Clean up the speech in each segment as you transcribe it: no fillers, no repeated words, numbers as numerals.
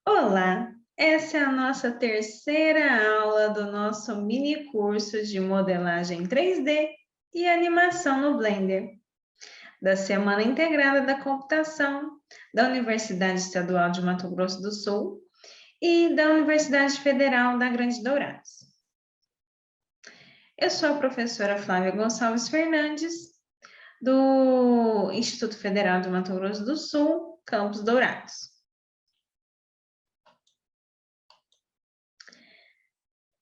Olá, essa é a nossa terceira aula do nosso mini curso de modelagem 3D e animação no Blender, da Semana Integrada da Computação, da Universidade Estadual de Mato Grosso do Sul e da Universidade Federal da Grande Dourados. Eu sou a professora Flávia Gonçalves Fernandes, do Instituto Federal de Mato Grosso do Sul, Campos Dourados.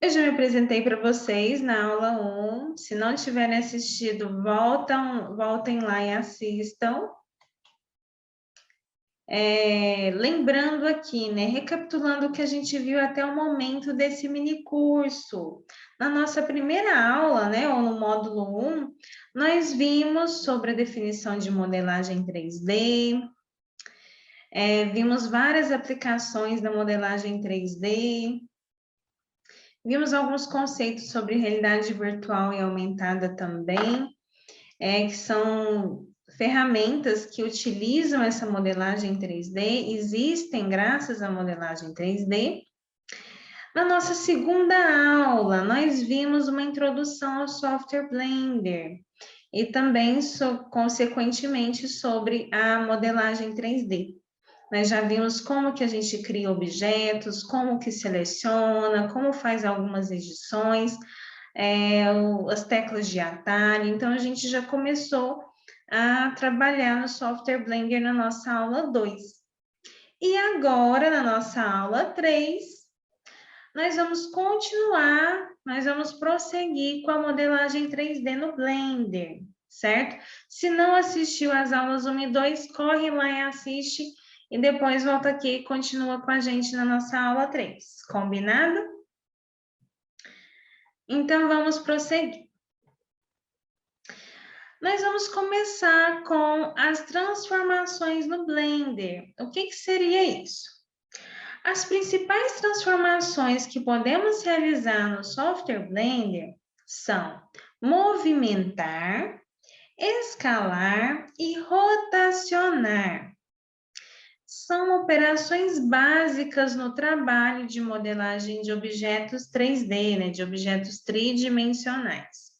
Eu já me apresentei para vocês na aula 1. Se não tiverem assistido, voltem lá e assistam. Lembrando aqui, né, recapitulando o que a gente viu até o momento desse mini curso. Na nossa primeira aula, né, ou no módulo 1, nós vimos sobre a definição de modelagem 3D, vimos várias aplicações da modelagem 3D, vimos alguns conceitos sobre realidade virtual e aumentada também, que são ferramentas que utilizam essa modelagem 3D, existem graças à modelagem 3D. Na nossa segunda aula, nós vimos uma introdução ao software Blender e também, consequentemente, sobre a modelagem 3D. Nós já vimos como que a gente cria objetos, como que seleciona, como faz algumas edições, as teclas de atalho. Então, a gente já começou a trabalhar no software Blender na nossa aula 2. E agora, na nossa aula 3, nós vamos continuar, nós vamos prosseguir com a modelagem 3D no Blender, certo? Se não assistiu às aulas 1 e 2, corre lá e assiste, e depois volta aqui e continua com a gente na nossa aula 3, combinado? Então, vamos prosseguir. Nós vamos começar com as transformações no Blender. O que seria isso? As principais transformações que podemos realizar no software Blender são movimentar, escalar e rotacionar. São operações básicas no trabalho de modelagem de objetos 3D, né, de objetos tridimensionais.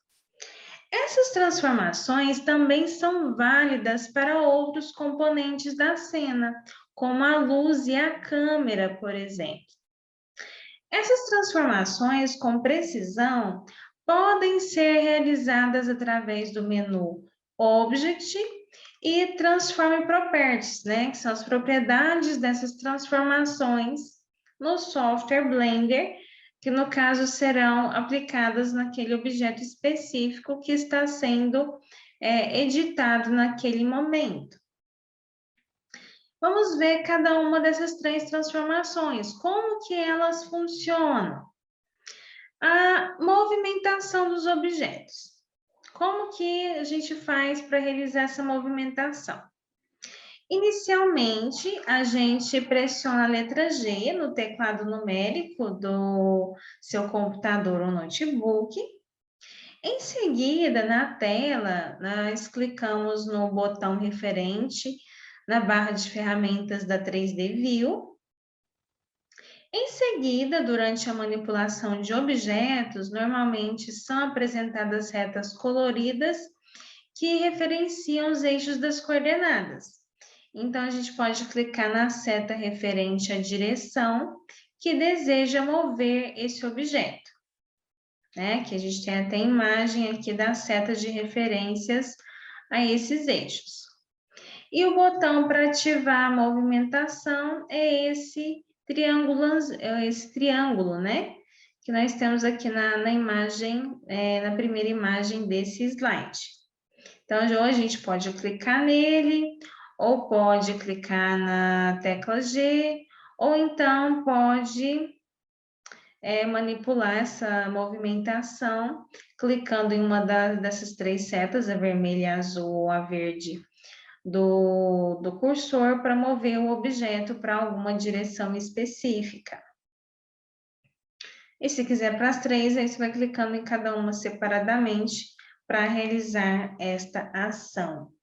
Essas transformações também são válidas para outros componentes da cena, como a luz e a câmera, por exemplo. Essas transformações com precisão podem ser realizadas através do menu Object e Transform Properties, né, que são as propriedades dessas transformações no software Blender, que no caso serão aplicadas naquele objeto específico que está sendo editado naquele momento. Vamos ver cada uma dessas três transformações, como que elas funcionam. A movimentação dos objetos. Como que a gente faz para realizar essa movimentação? Inicialmente, a gente pressiona a letra G no teclado numérico do seu computador ou notebook. Em seguida, na tela, nós clicamos no botão referente na barra de ferramentas da 3D View. Em seguida, durante a manipulação de objetos, normalmente são apresentadas retas coloridas que referenciam os eixos das coordenadas. Então, a gente pode clicar na seta referente à direção que deseja mover esse objeto, né? Que a gente tem até imagem aqui das setas de referências a esses eixos. E o botão para ativar a movimentação é esse triângulo, né? Que nós temos aqui na imagem, na primeira imagem desse slide. Então, ou a gente pode clicar nele, ou pode clicar na tecla G, ou então pode manipular essa movimentação, clicando em uma dessas três setas, a vermelha, a azul ou a verde, do cursor para mover o objeto para alguma direção específica. E se quiser para as três, aí você vai clicando em cada uma separadamente para realizar esta ação.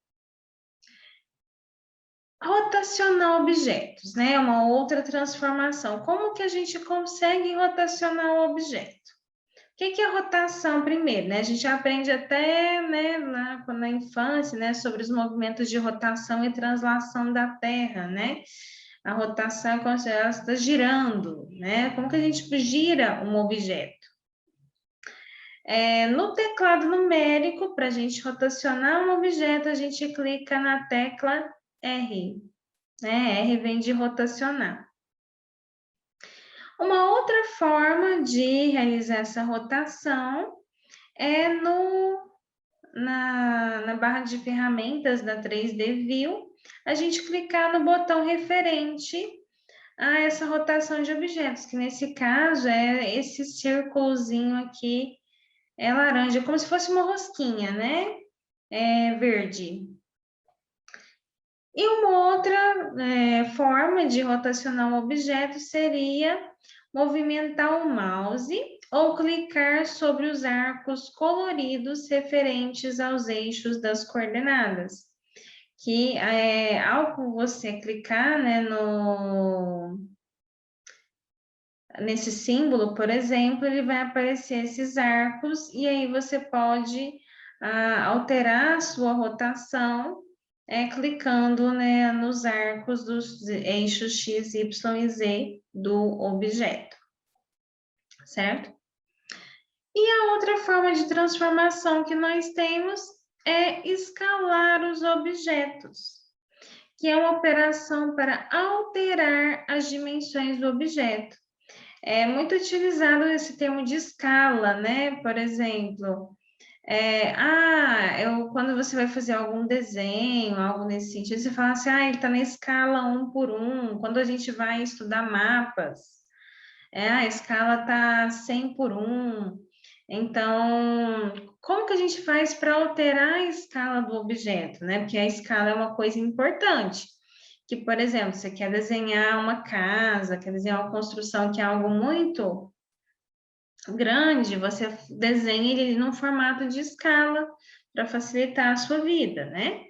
Rotacionar objetos, né? Uma outra transformação. Como que a gente consegue rotacionar o objeto? O que é rotação primeiro, né? A gente aprende até, né, na infância, né, sobre os movimentos de rotação e translação da Terra, né? A rotação é como se ela está girando, né? Como que a gente gira um objeto? No teclado numérico, para a gente rotacionar um objeto, a gente clica na tecla R, né? R vem de rotacionar. Uma outra forma de realizar essa rotação é na barra de ferramentas da 3D View, a gente clicar no botão referente a essa rotação de objetos, que nesse caso é esse círculozinho aqui, é laranja, como se fosse uma rosquinha, né? É verde. E uma outra forma de rotacionar um objeto seria movimentar o mouse ou clicar sobre os arcos coloridos referentes aos eixos das coordenadas. Que ao você clicar, né, nesse símbolo, por exemplo, ele vai aparecer esses arcos e aí você pode alterar a sua rotação clicando, né, nos arcos dos eixos X, Y e Z do objeto, certo? E a outra forma de transformação que nós temos é escalar os objetos, que é uma operação para alterar as dimensões do objeto. É muito utilizado esse termo de escala, né? Por exemplo, quando você vai fazer algum desenho, algo nesse sentido, você fala assim, ele está na escala 1 por 1. Quando a gente vai estudar mapas, a escala está 100 por 1. Então, como que a gente faz para alterar a escala do objeto, né? Porque a escala é uma coisa importante. Que, por exemplo, você quer desenhar uma casa, quer desenhar uma construção que é algo muito grande, você desenha ele num formato de escala para facilitar a sua vida, né?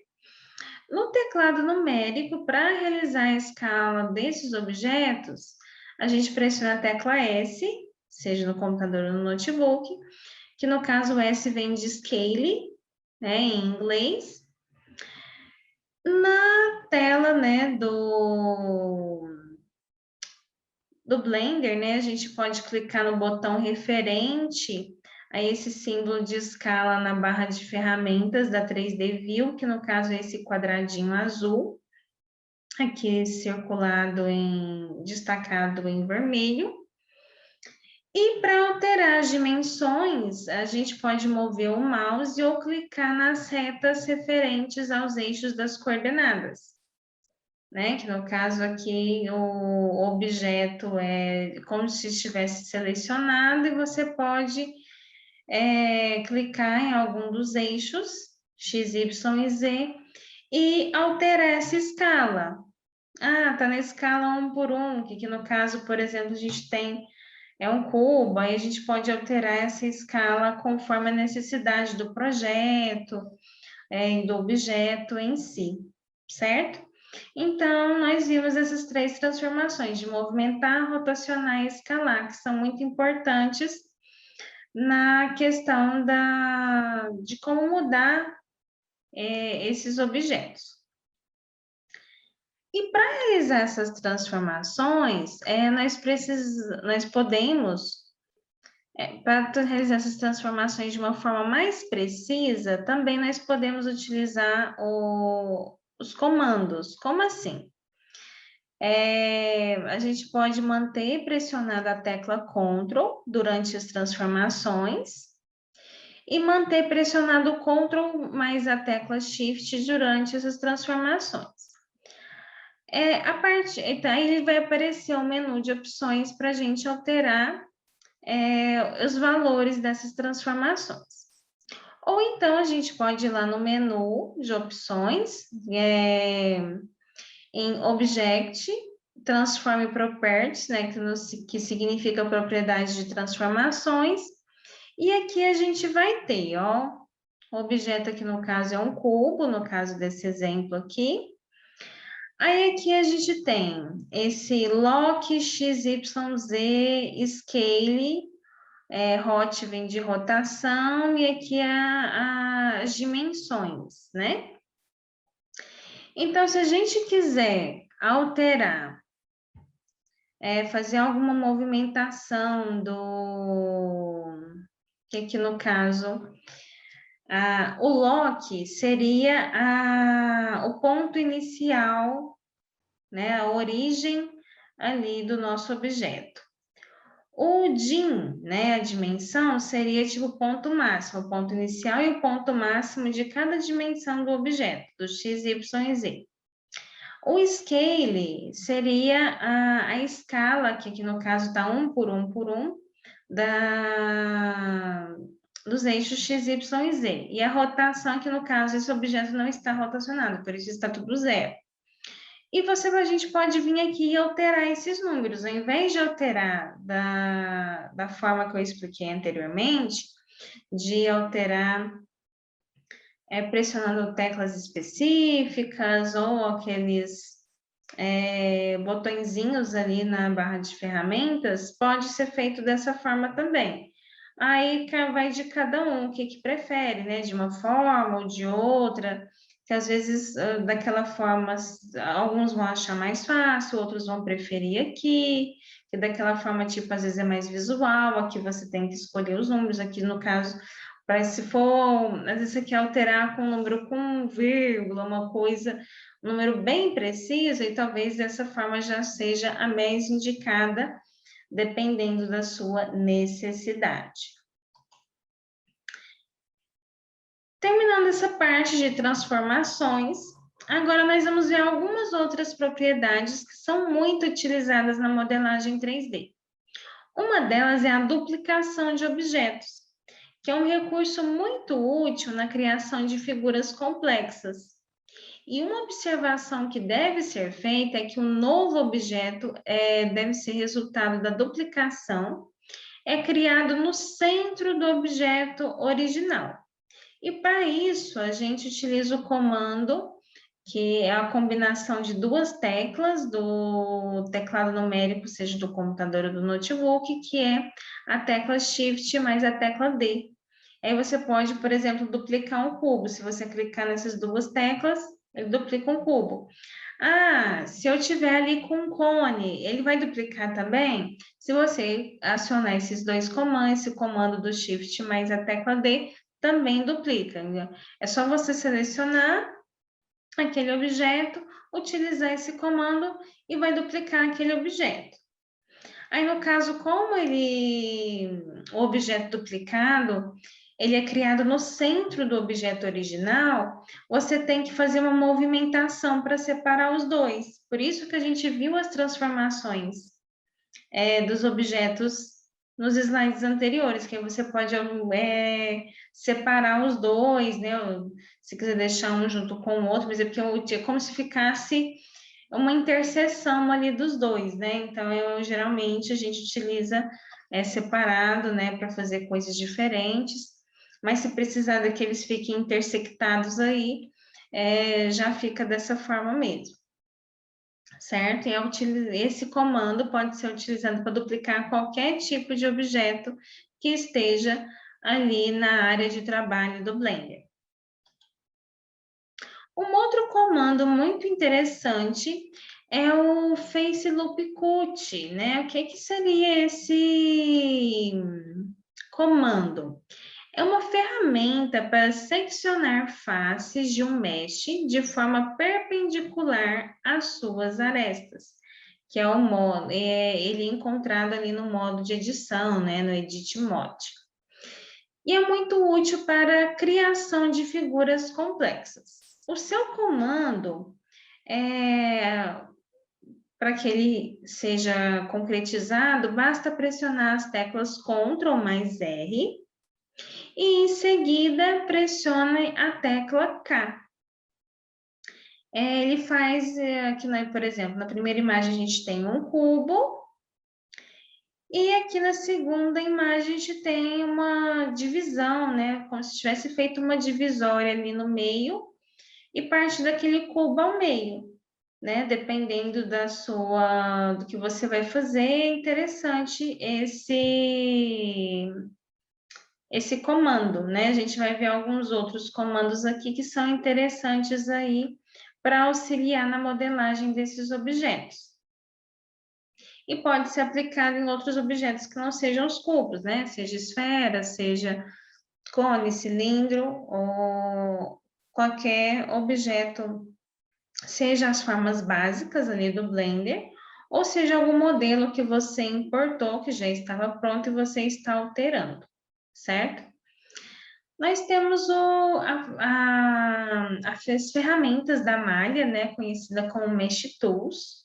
No teclado numérico, para realizar a escala desses objetos, a gente pressiona a tecla S, seja no computador ou no notebook, que no caso o S vem de scale, né, em inglês. Na tela, né, do Blender, né, a gente pode clicar no botão referente a esse símbolo de escala na barra de ferramentas da 3D View, que no caso é esse quadradinho azul, aqui destacado em vermelho. E para alterar as dimensões, a gente pode mover o mouse ou clicar nas retas referentes aos eixos das coordenadas, né? Que no caso aqui o objeto é como se estivesse selecionado e você pode clicar em algum dos eixos X, Y e Z e alterar essa escala. Tá na escala 1 por 1, que no caso, por exemplo, a gente tem um cubo, aí a gente pode alterar essa escala conforme a necessidade do projeto, do objeto em si, certo? Então, nós vimos essas três transformações de movimentar, rotacionar e escalar, que são muito importantes na questão de como mudar esses objetos. E para realizar essas transformações, nós podemos, para realizar essas transformações de uma forma mais precisa, também nós podemos utilizar os comandos. Como assim? A gente pode manter pressionada a tecla Ctrl durante as transformações e manter pressionado o Ctrl mais a tecla Shift durante essas transformações. Então, aí vai aparecer um menu de opções para a gente alterar os valores dessas transformações. Ou então, a gente pode ir lá no menu de opções, em Object, Transform Properties, né, que significa propriedade de transformações, e aqui a gente vai ter, ó, o objeto aqui no caso é um cubo, no caso desse exemplo aqui. Aí aqui a gente tem esse lock XYZ scale, hot vem de rotação, e aqui as dimensões, né? Então, se a gente quiser alterar, fazer alguma movimentação que aqui no caso, o lock seria o ponto inicial, né, a origem ali do nosso objeto. O dim, né, a dimensão, seria tipo o ponto máximo, o ponto inicial e o ponto máximo de cada dimensão do objeto, do x, y e z. O scale seria a escala, que aqui no caso está 1 por 1 por 1, dos eixos x, y e z. E a rotação, que no caso esse objeto não está rotacionado, por isso está tudo zero. E a gente pode vir aqui e alterar esses números. Ao invés de alterar da forma que eu expliquei anteriormente, de alterar pressionando teclas específicas ou aqueles botõezinhos ali na barra de ferramentas, pode ser feito dessa forma também. Aí vai de cada um, o que prefere, né? De uma forma ou de outra, que às vezes daquela forma alguns vão achar mais fácil, outros vão preferir aqui, que daquela forma, tipo, às vezes é mais visual, aqui você tem que escolher os números, aqui no caso, para se for, às vezes você quer alterar com um número com vírgula, uma coisa, um número bem preciso, e talvez dessa forma já seja a mais indicada, dependendo da sua necessidade. Terminando essa parte de transformações, agora nós vamos ver algumas outras propriedades que são muito utilizadas na modelagem 3D. Uma delas é a duplicação de objetos, que é um recurso muito útil na criação de figuras complexas. E uma observação que deve ser feita é que um novo objeto deve ser resultado da duplicação, criado no centro do objeto original. E para isso, a gente utiliza o comando, que é a combinação de duas teclas do teclado numérico, seja do computador ou do notebook, que é a tecla Shift mais a tecla D. Aí você pode, por exemplo, duplicar um cubo. Se você clicar nessas duas teclas, ele duplica um cubo. Se eu tiver ali com um cone, ele vai duplicar também? Se você acionar esses dois comandos, esse comando do Shift mais a tecla D, também duplica. É só você selecionar aquele objeto, utilizar esse comando e vai duplicar aquele objeto. Aí, no caso, como o objeto duplicado, ele é criado no centro do objeto original, você tem que fazer uma movimentação para separar os dois. Por isso que a gente viu as transformações dos objetos nos slides anteriores, que você pode separar os dois, né? Se quiser deixar um junto com o outro, mas é porque é como se ficasse uma interseção ali dos dois, né? Então, geralmente a gente utiliza separado, né, para fazer coisas diferentes, mas se precisar que eles fiquem intersectados aí, já fica dessa forma mesmo. Certo? E esse comando pode ser utilizado para duplicar qualquer tipo de objeto que esteja ali na área de trabalho do Blender. Um outro comando muito interessante é o Face Loop Cut, né? O que seria esse comando? É uma ferramenta para seccionar faces de um mesh de forma perpendicular às suas arestas, que é o modo, ele é encontrado ali no modo de edição, né, no Edit Mode. E é muito útil para a criação de figuras complexas. O seu comando, para que ele seja concretizado, basta pressionar as teclas Ctrl mais R, e em seguida pressione a tecla K. Ele faz, aqui, por exemplo, na primeira imagem a gente tem um cubo, e aqui na segunda imagem a gente tem uma divisão, né? Como se tivesse feito uma divisória ali no meio, e parte daquele cubo ao meio. né? Dependendo do que você vai fazer, é interessante esse comando, né? A gente vai ver alguns outros comandos aqui que são interessantes aí para auxiliar na modelagem desses objetos. E pode ser aplicado em outros objetos que não sejam os cubos, né? Seja esfera, seja cone, cilindro ou qualquer objeto, seja as formas básicas ali do Blender, ou seja algum modelo que você importou, que já estava pronto e você está alterando, certo? Nós temos as ferramentas da malha, né, conhecida como Mesh Tools,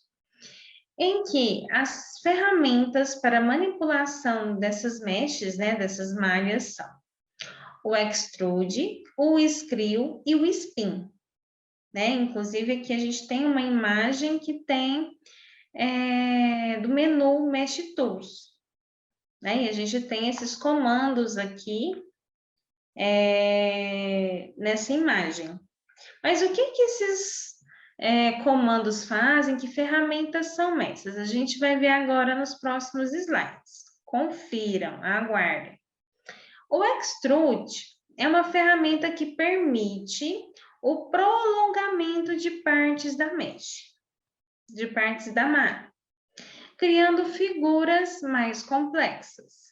em que as ferramentas para manipulação dessas meshes, né, dessas malhas, são o Extrude, o Screw e o Spin, né? Inclusive aqui a gente tem uma imagem que tem do menu Mesh Tools, né? E a gente tem esses comandos aqui nessa imagem. Mas o que esses comandos fazem? Que ferramentas são essas? A gente vai ver agora nos próximos slides. Confiram, aguardem. O Extrude é uma ferramenta que permite o prolongamento de partes da mesh, de partes da malha, criando figuras mais complexas.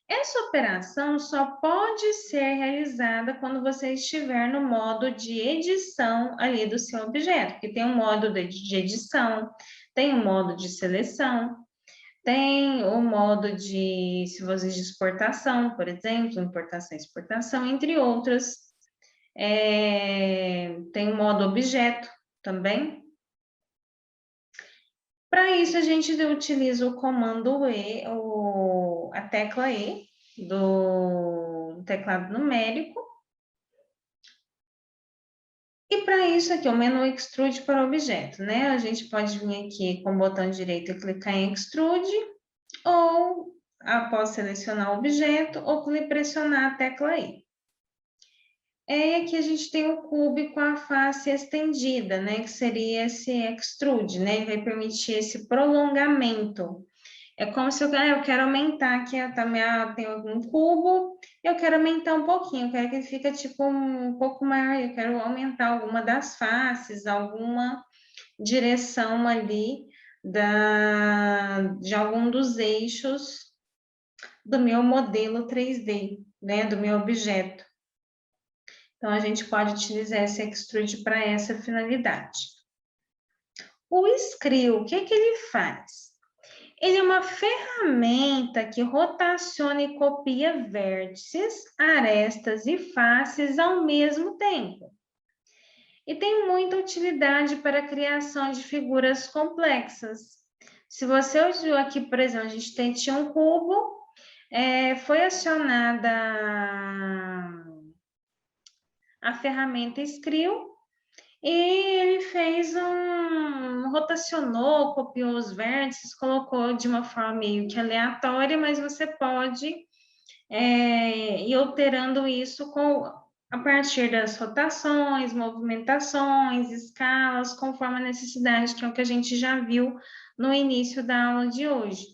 Essa operação só pode ser realizada quando você estiver no modo de edição ali do seu objeto, porque tem um modo de edição, tem um modo de seleção, tem o modo de, se você de exportação, por exemplo, importação e exportação, entre outras. Tem o modo objeto também. Para isso, a gente utiliza o comando E, a tecla E do teclado numérico. E para isso aqui, o menu Extrude para objeto, né? A gente pode vir aqui com o botão direito e clicar em Extrude, ou após selecionar o objeto, ou pressionar a tecla I. Aqui a gente tem o cube com a face estendida, né? Que seria esse extrude, né? Ele vai permitir esse prolongamento. É como se eu quero aumentar aqui, tem um cubo, eu quero aumentar um pouquinho, eu quero que ele fique tipo um pouco maior, eu quero aumentar alguma das faces, alguma direção ali de algum dos eixos do meu modelo 3D, né? Do meu objeto. Então, a gente pode utilizar esse Extrude para essa finalidade. O Screw, o que ele faz? Ele é uma ferramenta que rotaciona e copia vértices, arestas e faces ao mesmo tempo. E tem muita utilidade para a criação de figuras complexas. Se você viu aqui, por exemplo, a gente tinha um cubo, foi acionada a ferramenta Screw e ele rotacionou, copiou os vértices, colocou de uma forma meio que aleatória, mas você pode ir alterando isso a partir das rotações, movimentações, escalas, conforme a necessidade, que é o que a gente já viu no início da aula de hoje.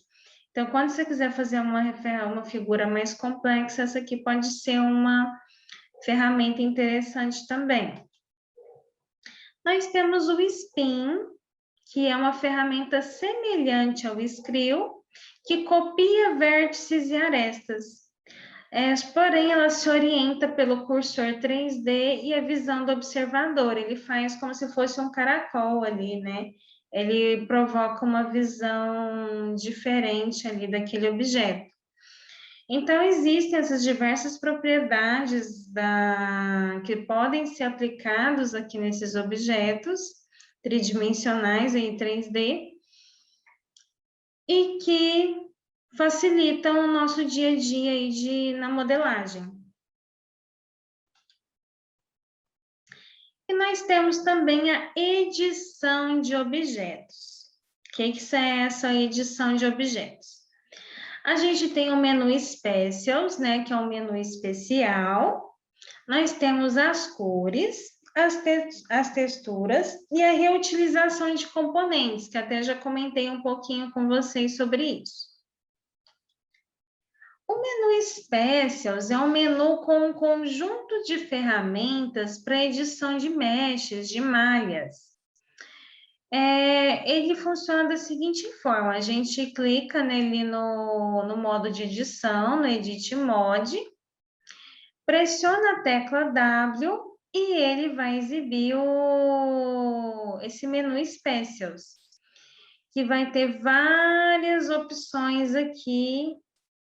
Então, quando você quiser fazer uma figura mais complexa, essa aqui pode ser uma ferramenta interessante também. Nós temos o Spin, que é uma ferramenta semelhante ao Screw, que copia vértices e arestas. Porém, ela se orienta pelo cursor 3D e a visão do observador. Ele faz como se fosse um caracol ali, né? Ele provoca uma visão diferente ali daquele objeto. Então, existem essas diversas propriedades que podem ser aplicados aqui nesses objetos tridimensionais em 3D e que facilitam o nosso dia a dia aí na modelagem. E nós temos também a edição de objetos. O que é essa edição de objetos? A gente tem o menu Specials, né, que é um menu especial. Nós temos as cores, as texturas e a reutilização de componentes, que até já comentei um pouquinho com vocês sobre isso. O menu Specials é um menu com um conjunto de ferramentas para edição de meshes, de malhas. Ele funciona da seguinte forma, a gente clica nele no modo de edição, no Edit Mode, pressiona a tecla W e ele vai exibir esse menu Specials, que vai ter várias opções aqui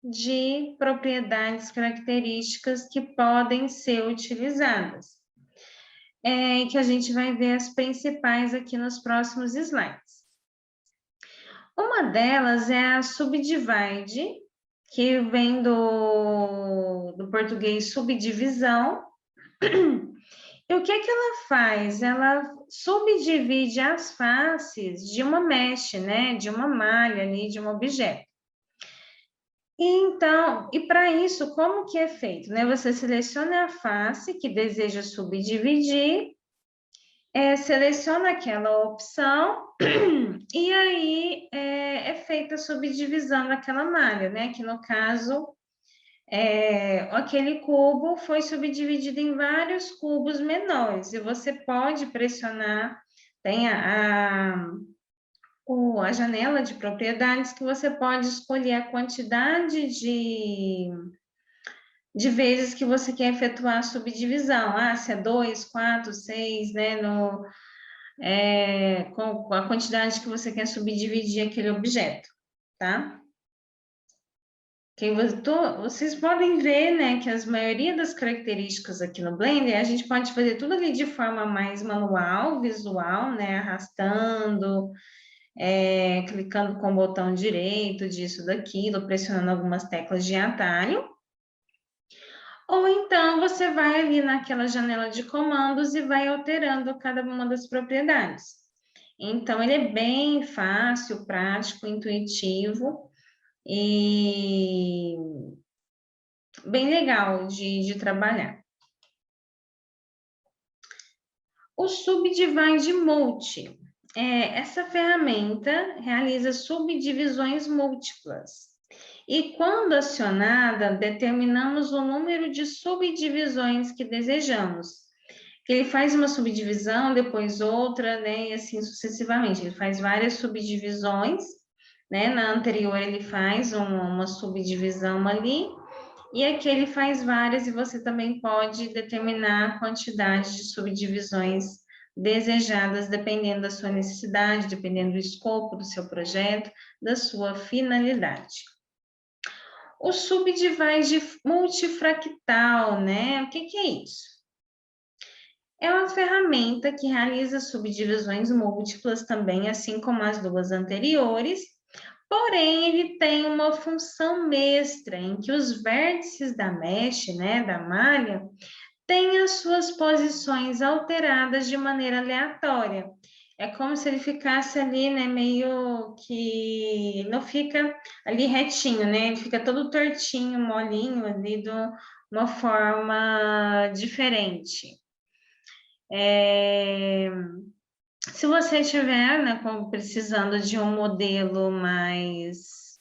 de propriedades características que podem ser utilizadas. Que a gente vai ver as principais aqui nos próximos slides. Uma delas é a Subdivide, que vem do português subdivisão. E o que ela faz? Ela subdivide as faces de uma mesh, né? De uma malha ali, de um objeto. Então, e para isso, como que é feito? Né? Você seleciona a face que deseja subdividir, seleciona aquela opção e aí é feita a subdivisão daquela malha, né? Que no caso, aquele cubo foi subdividido em vários cubos menores e você pode pressionar, tem a janela de propriedades que você pode escolher a quantidade de vezes que você quer efetuar a subdivisão. Se é 2, 4, 6, né? Com a quantidade que você quer subdividir aquele objeto, tá? Vocês podem ver, né, que a maioria das características aqui no Blender, a gente pode fazer tudo ali de forma mais manual, visual, né, arrastando, clicando com o botão direito disso, daquilo, pressionando algumas teclas de atalho. Ou então, você vai ali naquela janela de comandos e vai alterando cada uma das propriedades. Então, ele é bem fácil, prático, intuitivo e bem legal de trabalhar. O Subdivide Multi. Essa ferramenta realiza subdivisões múltiplas. E quando acionada, determinamos o número de subdivisões que desejamos. Ele faz uma subdivisão, depois outra, né, e assim sucessivamente. Ele faz várias subdivisões, né? Na anterior ele faz uma subdivisão ali, e aqui ele faz várias, e você também pode determinar a quantidade de subdivisões desejadas, dependendo da sua necessidade, dependendo do escopo do seu projeto, da sua finalidade. O Subdivide multifractal, né? O que é isso? É uma ferramenta que realiza subdivisões múltiplas também, assim como as duas anteriores, porém ele tem uma função extra em que os vértices da mesh, né, da malha, têm as suas posições alteradas de maneira aleatória. É como se ele ficasse ali, né, meio que não fica ali retinho, né? Ele fica todo tortinho, molinho ali de uma forma diferente. Se você tiver, né, precisando de um modelo mais,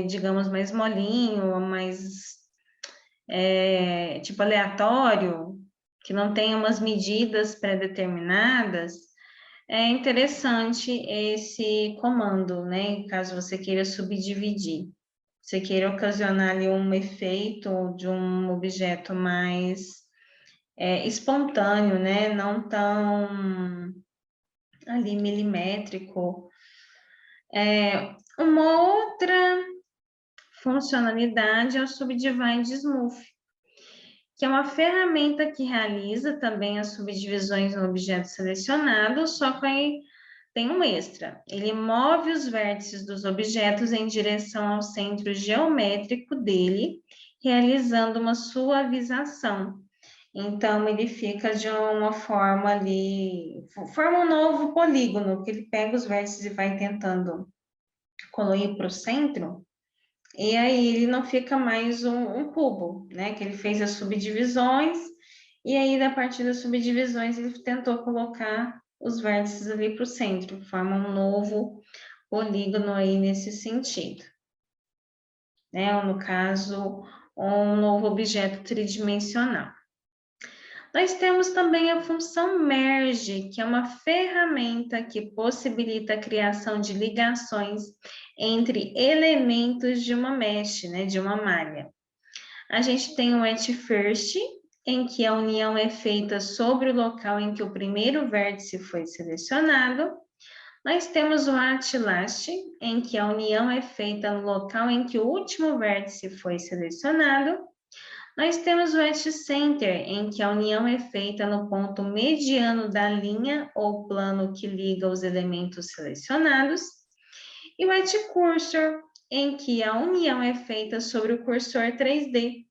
digamos, mais molinho, mais, tipo, aleatório, que não tenha umas medidas pré-determinadas, é interessante esse comando, né, caso você queira subdividir. Você queira ocasionar ali um efeito de um objeto mais espontâneo, né? Não tão ali milimétrico. Uma outra funcionalidade é o Subdivide Smooth, que é uma ferramenta que realiza também as subdivisões no objeto selecionado, só que tem um extra. Ele move os vértices dos objetos em direção ao centro geométrico dele, realizando uma suavização. Então, ele fica de uma forma ali, forma um novo polígono, que ele pega os vértices e vai tentando colorir para o centro, e aí ele não fica mais um cubo, né? Que ele fez as subdivisões, E aí, a partir das subdivisões, ele tentou colocar os vértices ali para o centro, forma um novo polígono aí nesse sentido, né? Ou no caso, um novo objeto tridimensional. Nós temos também a função merge, que é uma ferramenta que possibilita a criação de ligações entre elementos de uma mesh, né, de uma malha. A gente tem o at first, em que a união é feita sobre o local em que o primeiro vértice foi selecionado. Nós temos o at last, em que a união é feita no local em que o último vértice foi selecionado. Nós temos o at center, em que a união é feita no ponto mediano da linha ou plano que liga os elementos selecionados. E o at cursor, em que a união é feita sobre o cursor 3D.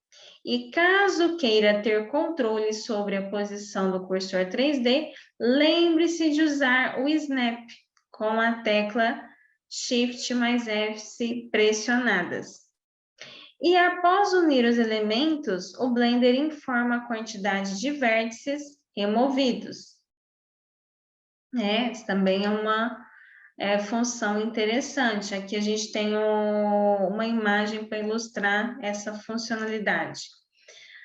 E caso queira ter controle sobre a posição do cursor 3D, lembre-se de usar o snap com a tecla Shift mais F pressionadas. E após unir os elementos, o Blender informa a quantidade de vértices removidos. Isso também é uma função interessante. Aqui a gente tem uma imagem para ilustrar essa funcionalidade.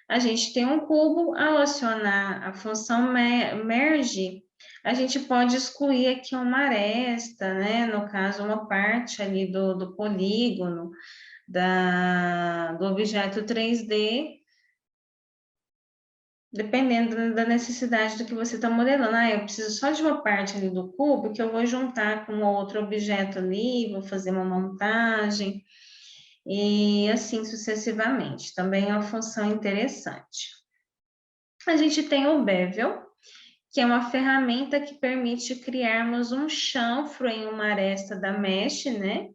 A gente tem um cubo, ao acionar a função merge, a gente pode excluir aqui uma aresta, né? No caso, uma parte ali do polígono, do objeto 3D, dependendo da necessidade do que você está modelando. Eu preciso só de uma parte ali do cubo que eu vou juntar com outro objeto ali, vou fazer uma montagem, e assim sucessivamente. Também é uma função interessante. A gente tem o Bevel, que é uma ferramenta que permite criarmos um chanfro em uma aresta da mesh, né?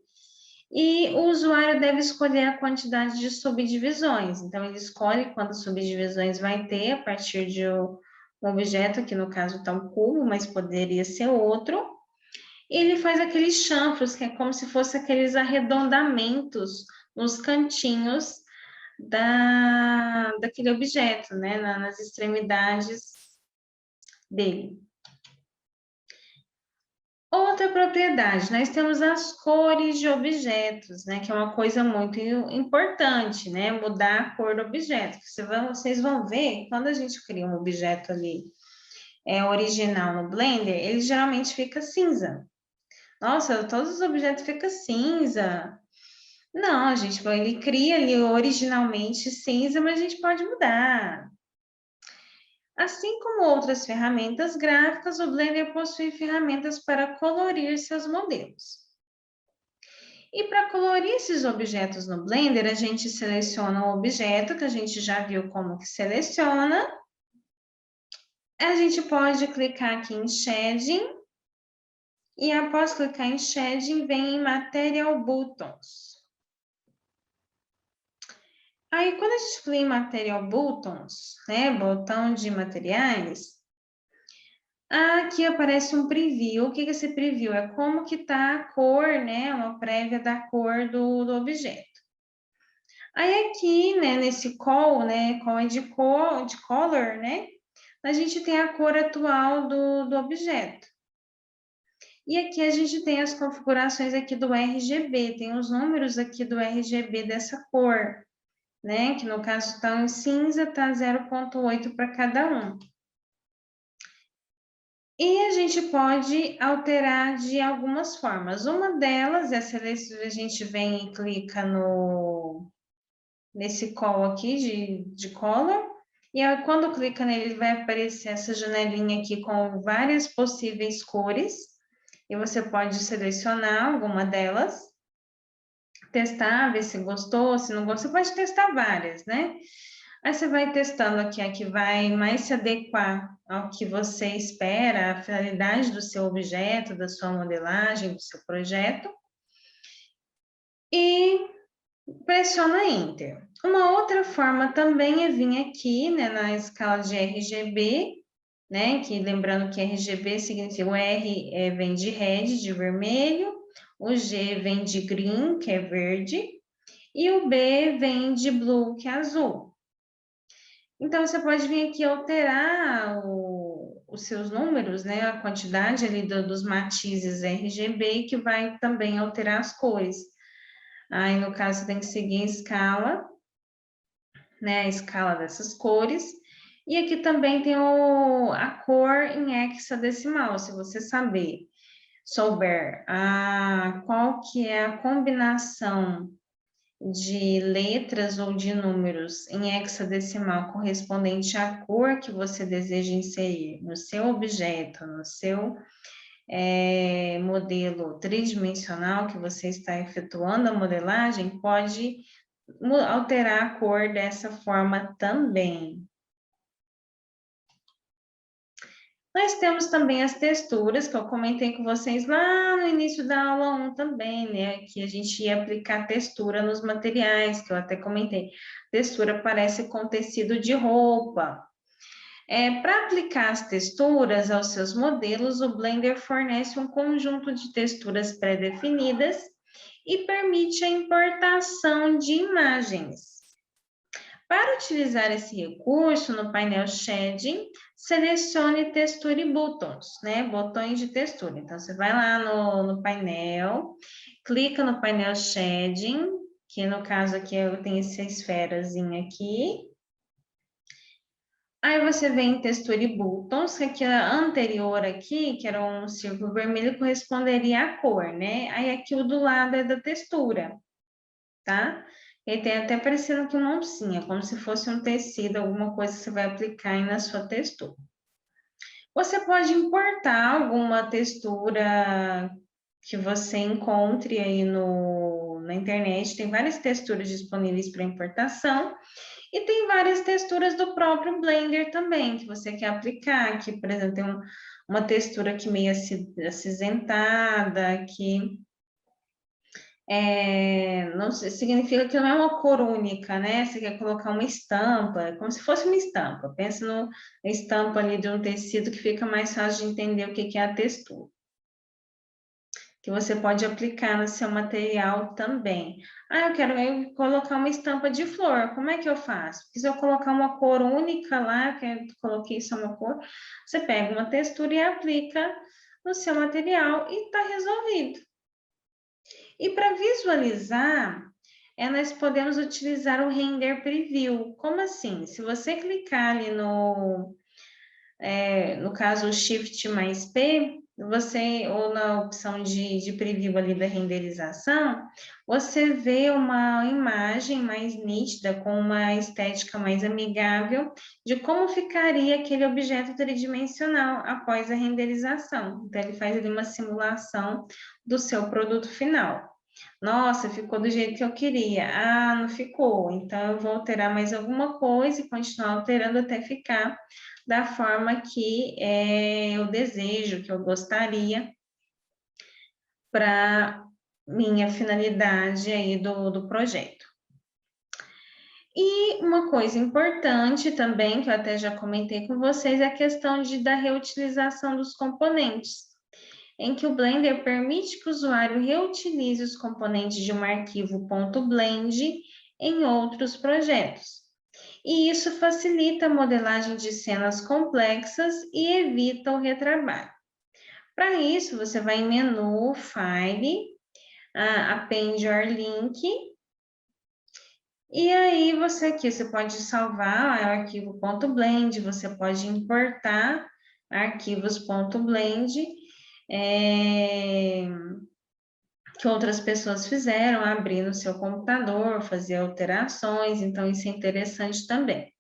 E o usuário deve escolher a quantidade de subdivisões. Então, ele escolhe quantas subdivisões vai ter a partir de um objeto, que no caso está um cubo, mas poderia ser outro. E ele faz aqueles chanfros, que é como se fosse aqueles arredondamentos nos cantinhos daquele objeto, né? Nas extremidades dele. Outra propriedade, nós temos as cores de objetos, né? Que é uma coisa muito importante, né? Mudar a cor do objeto. Vocês vão ver, quando a gente cria um objeto ali original no Blender, ele geralmente fica cinza. Nossa, todos os objetos ficam cinza. Não, ele cria ali originalmente cinza, mas a gente pode mudar. Assim como outras ferramentas gráficas, o Blender possui ferramentas para colorir seus modelos. E para colorir esses objetos no Blender, a gente seleciona o objeto, que a gente já viu como que seleciona. A gente pode clicar aqui em Shading. E após clicar em Shading, vem em Material Buttons. Aí, quando a gente clica em Material Buttons, né, botão de materiais, aqui aparece um preview. O que é esse preview? É como que tá a cor, né? Uma prévia da cor do objeto. Aí aqui, né, nesse call, né, call é de color, né? A gente tem a cor atual do objeto. E aqui a gente tem as configurações aqui do RGB, tem os números aqui do RGB dessa cor, né? Que no caso está em cinza, tá 0,8 para cada um. E a gente pode alterar de algumas formas. Uma delas é a gente vem e clica nesse call aqui de color, e aí, quando clica nele, vai aparecer essa janelinha aqui com várias possíveis cores, e você pode selecionar alguma delas, testar, ver se gostou, se não gostou, você pode testar várias, né? Aí você vai testando aqui a que vai mais se adequar ao que você espera, a finalidade do seu objeto, da sua modelagem, do seu projeto. E pressiona Enter. Uma outra forma também é vir aqui, né, na escala de RGB, né, que lembrando que RGB significa o R vem de red, de vermelho, o G vem de green, que é verde, e o B vem de blue, que é azul. Então, você pode vir aqui alterar os seus números, né? A quantidade ali dos matizes RGB, que vai também alterar as cores. Aí, no caso, você tem que seguir a escala, né? A escala dessas cores. E aqui também tem a cor em hexadecimal, se você souber qual que é a combinação de letras ou de números em hexadecimal correspondente à cor que você deseja inserir no seu objeto, no seu modelo tridimensional que você está efetuando a modelagem, pode alterar a cor dessa forma também. Nós temos também as texturas, que eu comentei com vocês lá no início da aula 1 também, né? Que a gente ia aplicar textura nos materiais, que eu até comentei. Textura parece com tecido de roupa. Para aplicar as texturas aos seus modelos, o Blender fornece um conjunto de texturas pré-definidas e permite a importação de imagens. Para utilizar esse recurso no painel Shading, selecione Texture Buttons, né? Botões de textura. Então, você vai lá no painel, clica no painel Shading, que no caso aqui eu tenho essa esferazinha aqui. Aí você vem em Texture Buttons, que aqui a anterior aqui, que era um círculo vermelho, corresponderia à cor, né? Aí aqui o do lado é da textura, tá? Ele tem até parecendo que uma oncinha, como se fosse um tecido, alguma coisa que você vai aplicar aí na sua textura. Você pode importar alguma textura que você encontre aí na internet, tem várias texturas disponíveis para importação, e tem várias texturas do próprio Blender também, que você quer aplicar, que, por exemplo, tem uma textura aqui meio acinzentada, que não significa que não é uma cor única, né? Você quer colocar uma estampa, é como se fosse uma estampa. Pensa na estampa ali de um tecido que fica mais fácil de entender o que é a textura. Que você pode aplicar no seu material também. Eu quero colocar uma estampa de flor, como é que eu faço? Porque se eu colocar uma cor única lá, que eu coloquei só uma cor, você pega uma textura e aplica no seu material e está resolvido. E para visualizar, nós podemos utilizar o Render Preview. Como assim? Se você clicar ali no caso, o Shift mais P, ou na opção de preview ali da renderização, você vê uma imagem mais nítida, com uma estética mais amigável, de como ficaria aquele objeto tridimensional após a renderização. Então, ele faz ali uma simulação do seu produto final. Nossa, ficou do jeito que eu queria. Não ficou. Então, eu vou alterar mais alguma coisa e continuar alterando até ficar da forma que eu desejo, que eu gostaria para minha finalidade aí do projeto. E uma coisa importante também, que eu até já comentei com vocês, é a questão da reutilização dos componentes, em que o Blender permite que o usuário reutilize os componentes de um arquivo .blend em outros projetos. E isso facilita a modelagem de cenas complexas e evita o retrabalho. Para isso, você vai em menu, File, Append your link, e aí você pode salvar o arquivo .blend, você pode importar arquivos .blend, que outras pessoas fizeram, abrir no seu computador, fazer alterações, então isso é interessante também.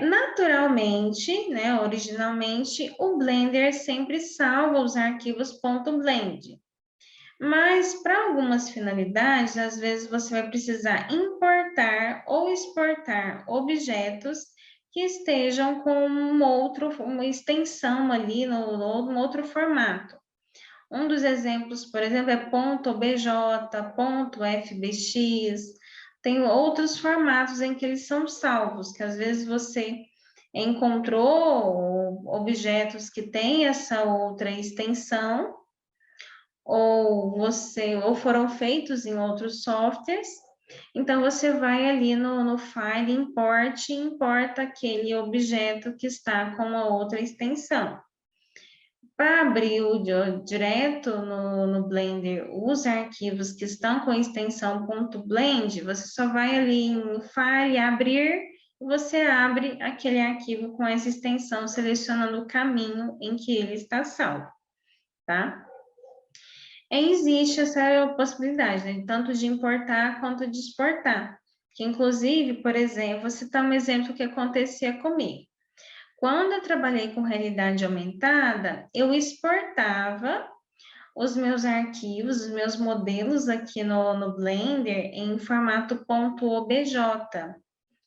Naturalmente, né, originalmente, o Blender sempre salva os arquivos .blend, mas para algumas finalidades, às vezes você vai precisar importar ou exportar objetos que estejam com uma extensão ali num outro formato. Um dos exemplos, por exemplo, é .obj, .fbx, tem outros formatos em que eles são salvos, que às vezes você encontrou objetos que têm essa outra extensão, ou foram feitos em outros softwares, Então, você vai ali no File, Import, e importa aquele objeto que está com a outra extensão. Para abrir direto no Blender os arquivos que estão com a extensão .blend, você só vai ali em File, Abrir, e você abre aquele arquivo com essa extensão, selecionando o caminho em que ele está salvo, tá? Existe essa possibilidade, né? Tanto de importar quanto de exportar. Que, inclusive, por exemplo, vou citar um exemplo que acontecia comigo. Quando eu trabalhei com realidade aumentada, eu exportava os meus arquivos, os meus modelos aqui no Blender em formato .obj,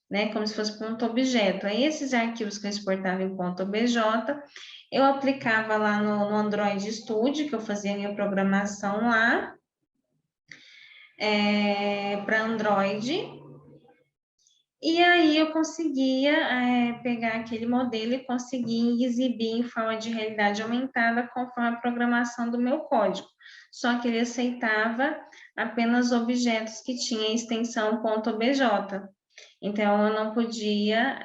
né? Como se fosse .objeto. Aí, esses arquivos que eu exportava em .obj, eu aplicava lá no Android Studio, que eu fazia a minha programação lá, para Android, e aí eu conseguia pegar aquele modelo e conseguir exibir em forma de realidade aumentada conforme a programação do meu código. Só que ele aceitava apenas objetos que tinham extensão .obj. Então, eu não podia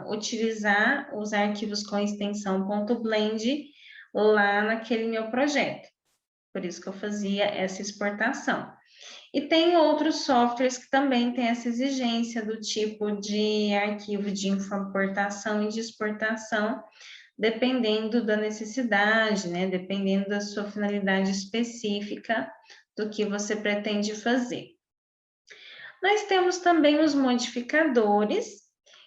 utilizar os arquivos com extensão .blend lá naquele meu projeto. Por isso que eu fazia essa exportação. E tem outros softwares que também têm essa exigência do tipo de arquivo de importação e de exportação, dependendo da necessidade, né? Dependendo da sua finalidade específica do que você pretende fazer. Nós temos também os modificadores,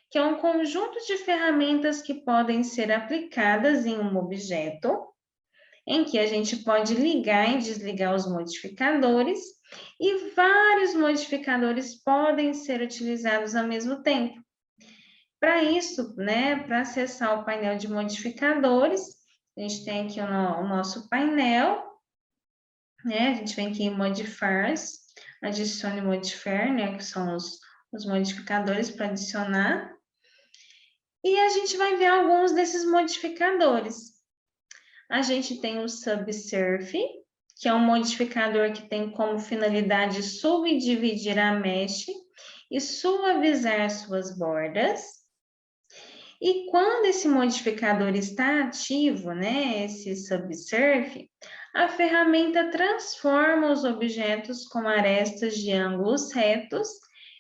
que é um conjunto de ferramentas que podem ser aplicadas em um objeto, em que a gente pode ligar e desligar os modificadores, e vários modificadores podem ser utilizados ao mesmo tempo. Para isso, né, para acessar o painel de modificadores, a gente tem aqui o nosso painel, né, a gente vem aqui em Modifiers, adicione Modifier, né, que são os modificadores para adicionar, e a gente vai ver alguns desses modificadores. A gente tem o Subsurf, que é um modificador que tem como finalidade subdividir a mesh e suavizar suas bordas. E quando esse modificador está ativo, né, esse Subsurf, a ferramenta transforma os objetos com arestas de ângulos retos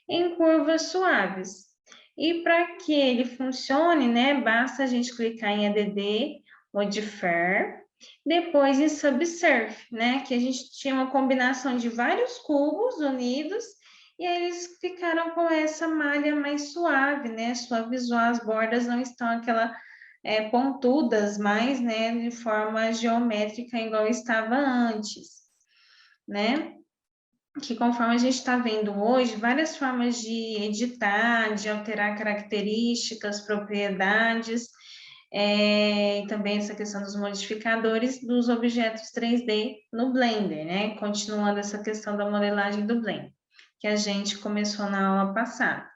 em curvas suaves. E para que ele funcione, né, basta a gente clicar em ADD, Modifier, depois em Subsurf, né, que a gente tinha uma combinação de vários cubos unidos e aí eles ficaram com essa malha mais suave, né, suavizou, as bordas não estão aquela pontudas mais, né, de forma geométrica igual estava antes, né? Que conforme a gente está vendo hoje, várias formas de editar, de alterar características, propriedades, e também essa questão dos modificadores dos objetos 3D no Blender, né? Continuando essa questão da modelagem do Blender, que a gente começou na aula passada.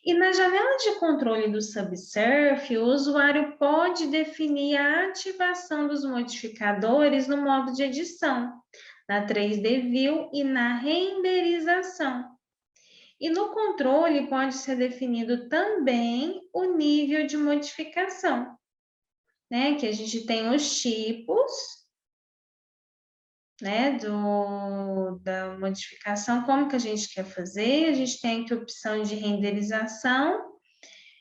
E na janela de controle do Subsurf, o usuário pode definir a ativação dos modificadores no modo de edição, na 3D View e na renderização. E no controle pode ser definido também o nível de modificação, né? Que a gente tem os tipos, né? Da modificação, como que a gente quer fazer. A gente tem aqui a opção de renderização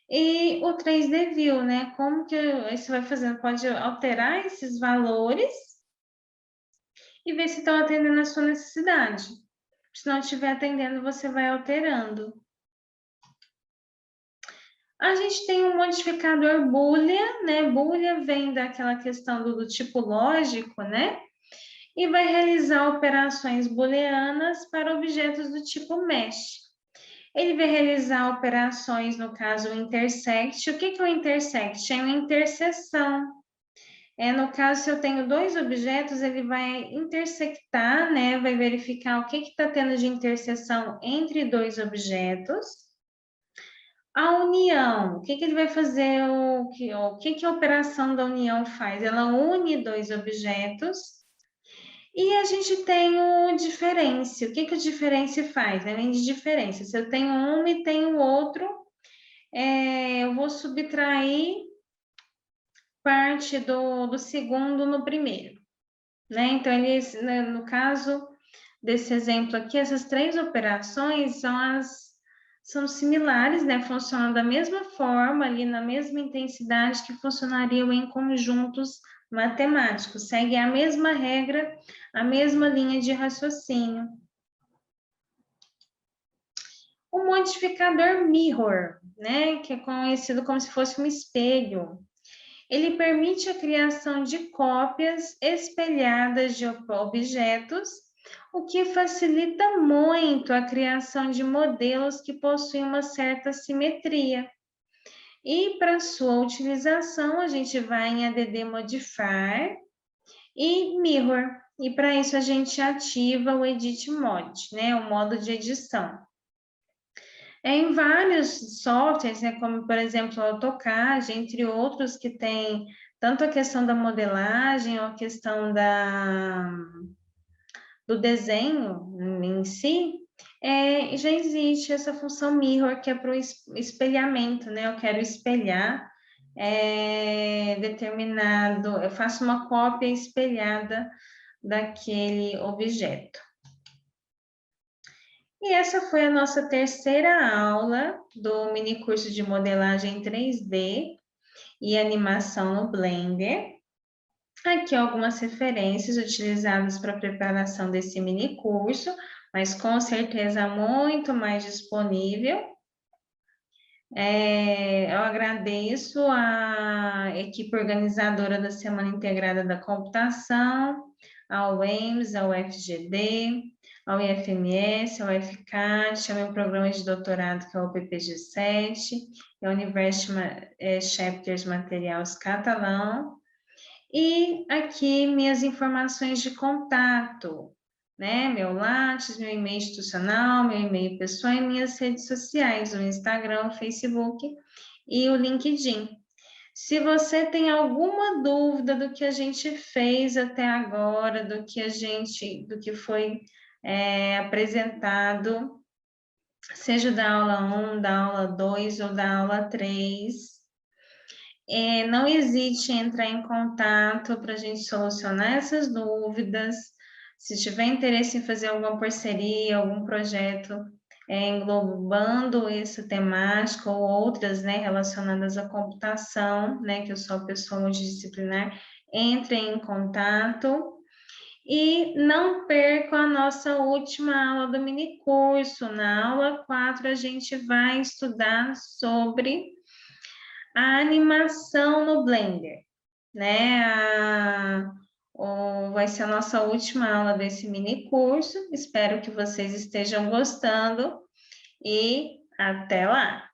e o 3D View, né? Como que você vai fazendo? Pode alterar esses valores e ver se estão atendendo a sua necessidade. Se não estiver atendendo, você vai alterando. A gente tem um modificador Boolean, né? Boolean vem daquela questão do tipo lógico, né? E vai realizar operações booleanas para objetos do tipo mesh. Ele vai realizar operações, no caso, o intersect. O que é o intersect? É uma interseção. No caso, se eu tenho dois objetos, ele vai intersectar, né? Vai verificar o que está tendo de interseção entre dois objetos. A união, o que ele vai fazer? O que a operação da união faz? Ela une dois objetos. E a gente tem o diferença. O que que o diferença faz? Além de diferença, se eu tenho um e tenho outro, eu vou subtrair parte do segundo no primeiro, né? Então, eles, né, no caso desse exemplo aqui, essas três operações são similares, né? Funcionam da mesma forma, ali na mesma intensidade que funcionariam em conjuntos matemáticos, segue a mesma regra, a mesma linha de raciocínio. O modificador mirror, né, que é conhecido como se fosse um espelho, ele permite a criação de cópias espelhadas de objetos, o que facilita muito a criação de modelos que possuem uma certa simetria. E para sua utilização, a gente vai em add modifier e mirror. E para isso a gente ativa o edit mode, né, o modo de edição. Em vários softwares, né, como por exemplo o AutoCAD, entre outros que tem tanto a questão da modelagem ou a questão do desenho em si, já existe essa função mirror, que é para o espelhamento, né? Eu quero espelhar eu faço uma cópia espelhada daquele objeto. E essa foi a nossa terceira aula do mini curso de modelagem 3D e animação no Blender. Aqui algumas referências utilizadas para a preparação desse mini curso, mas com certeza muito mais disponível. Eu agradeço à equipe organizadora da Semana Integrada da Computação, ao EMS, ao FGD, ao IFMS, ao FCAT, ao meu programa de doutorado, que é o PPG7, e ao University Chapters Materiais Catalão. E aqui minhas informações de contato, né? Meu Lattes, meu e-mail institucional, meu e-mail pessoal e minhas redes sociais, o Instagram, o Facebook e o LinkedIn. Se você tem alguma dúvida do que a gente fez até agora, do que foi apresentado, seja da aula 1, da aula 2 ou da aula 3, não hesite em entrar em contato para a gente solucionar essas dúvidas. Se tiver interesse em fazer alguma parceria, algum projeto englobando essa temática ou outras, né, relacionadas à computação, né, que eu sou a pessoa multidisciplinar, entre em contato. E não percam a nossa última aula do mini curso. Na aula 4, a gente vai estudar sobre a animação no Blender, né? Vai ser a nossa última aula desse mini curso. Espero que vocês estejam gostando e até lá!